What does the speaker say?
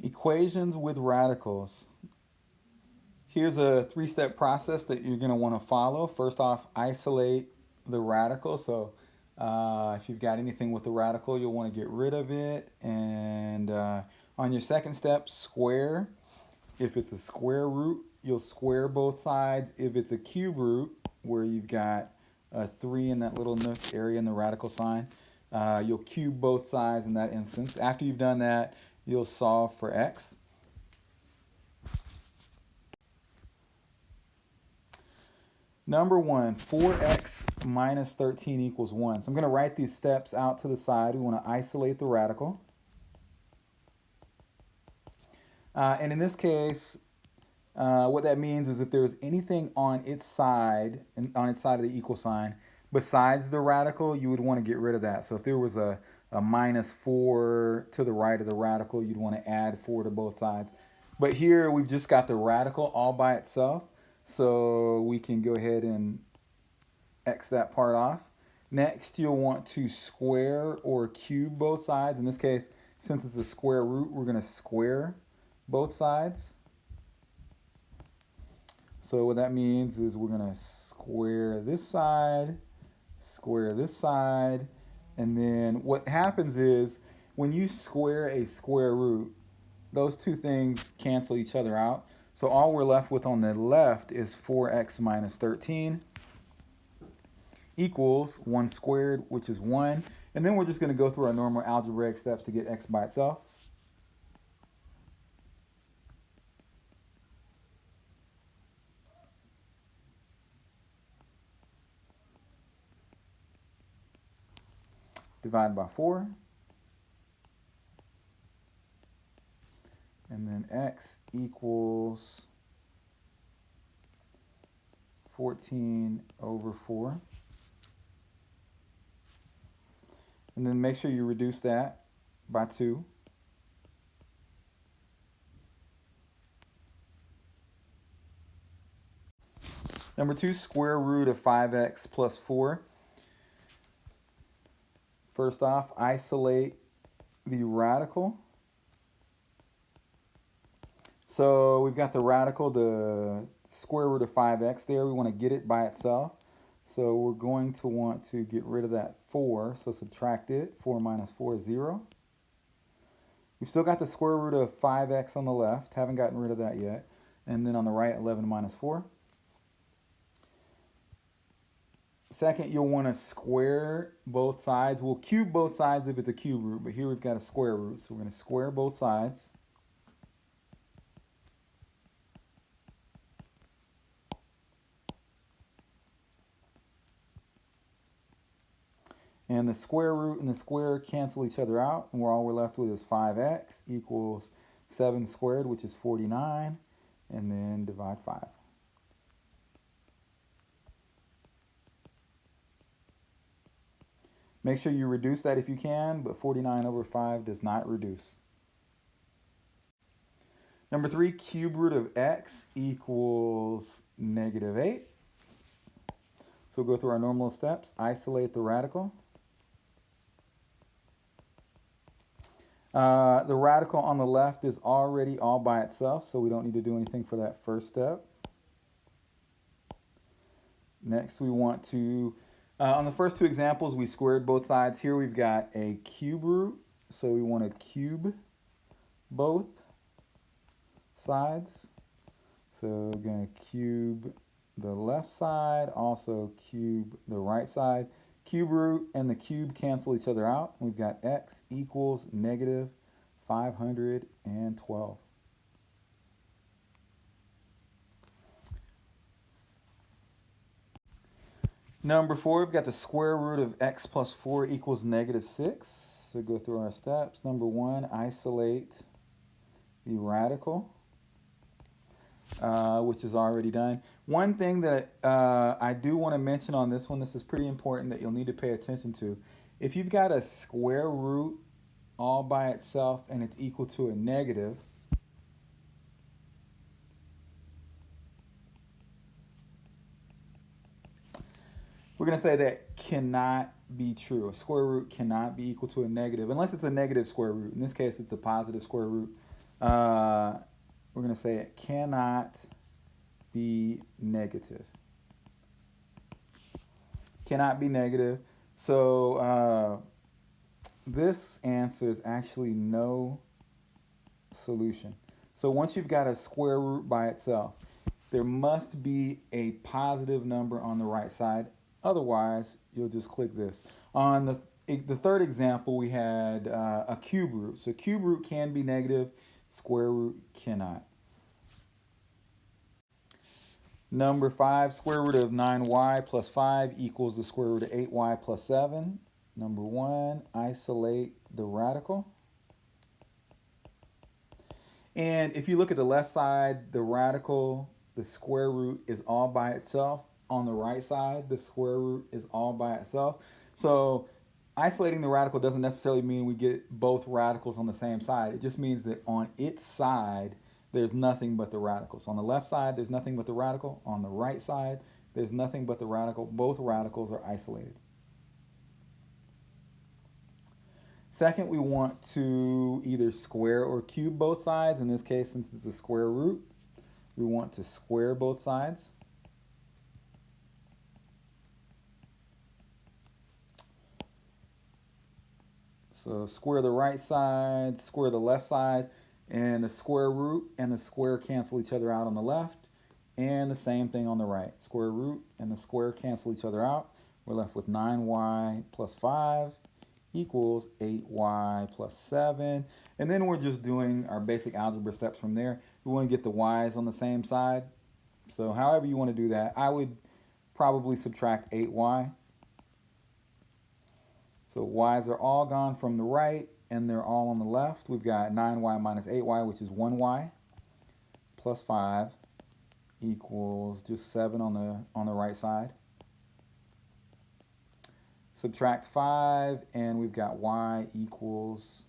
Equations with radicals. Here's a three-step process that you're going to want to follow. First off, isolate the radical. So if you've got anything with the radical, you'll want to get rid of it. And on your second step, square. If it's a square root, you'll square both sides. If it's a cube root, where you've got a 3 in that little nook area in the radical sign, you'll cube both sides in that instance. After you've done that, you'll solve for x. Number 1, 4x minus 13 equals 1. So I'm going to write these steps out to the side. We want to isolate the radical. And in this case, what that means is if there's anything on its side of the equal sign besides the radical, you would want to get rid of that. So if there was a minus 4 to the right of the radical, you'd want to add 4 to both sides. But here we've just got the radical all by itself. So we can go ahead and X that part off. Next, you'll want to square or cube both sides. In this case, since it's a square root, we're going to square both sides. So what that means is we're going to square this side, and then what happens is when you square a square root, those two things cancel each other out. So all we're left with on the left is 4x minus 13 equals 1 squared, which is 1. And then we're just going to go through our normal algebraic steps to get x by itself. Divide by 4. And then x equals 14 over 4. And then make sure you reduce that by 2. Number 2, square root of 5x plus 4. First off, isolate the radical. So we've got the radical, the square root of 5x there. We want to get it by itself. So we're going to want to get rid of that 4. So subtract it. 4 minus 4 is 0. We've still got the square root of 5x on the left. Haven't gotten rid of that yet. And then on the right, 11 minus 4. Second, you'll want to square both sides. We'll cube both sides if it's a cube root, but here we've got a square root. So we're going to square both sides. And the square root and the square cancel each other out. And all we're left with is 5x equals 7 squared, which is 49. And then divide 5. Make sure you reduce that if you can, but 49 over 5 does not reduce. Number 3, cube root of x equals negative 8. So we'll go through our normal steps. Isolate the radical. The radical on the left is already all by itself, so we don't need to do anything for that first step. Next, we want to, on the first two examples, we squared both sides. Here we've got a cube root, so we want to cube both sides. So we're going to cube the left side, also cube the right side. Cube root and the cube cancel each other out. We've got x equals negative 512. Number 4, we've got the square root of x plus 4 equals negative 6. So go through our steps. Number 1, isolate the radical, which is already done. One thing that I do want to mention on this one, this is pretty important that you'll need to pay attention to. If you've got a square root all by itself and it's equal to a negative, we're going to say that cannot be true. A square root cannot be equal to a negative unless it's a negative square root. In this case, it's a positive square root. we're going to say it cannot be negative. Cannot be negative. So this answer is actually no solution. So once you've got a square root by itself, there must be a positive number on the right side. Otherwise, you'll just click this. On the third example, we had a cube root. So cube root can be negative, square root cannot. Number 5, square root of 9y plus 5 equals the square root of 8y plus 7. Number 1, isolate the radical. And if you look at the left side, the radical, the square root is all by itself. On the right side, the square root is all by itself. So isolating the radical doesn't necessarily mean we get both radicals on the same side. It just means that on its side, there's nothing but the radical. So on the left side, there's nothing but the radical. On the right side, there's nothing but the radical. Both radicals are isolated. Second, we want to either square or cube both sides. In this case, since it's a square root, we want to square both sides. So square the right side, square the left side, and the square root and the square cancel each other out on the left, and the same thing on the right. Square root and the square cancel each other out. We're left with 9y plus 5 equals 8y plus 7. And then we're just doing our basic algebra steps from there. We want to get the y's on the same side. So however you want to do that, I would probably subtract 8y. So y's are all gone from the right and they're all on the left. We've got 9y minus 8y, which is 1y, plus 5 equals just 7 on the right side. Subtract 5 and we've got y equals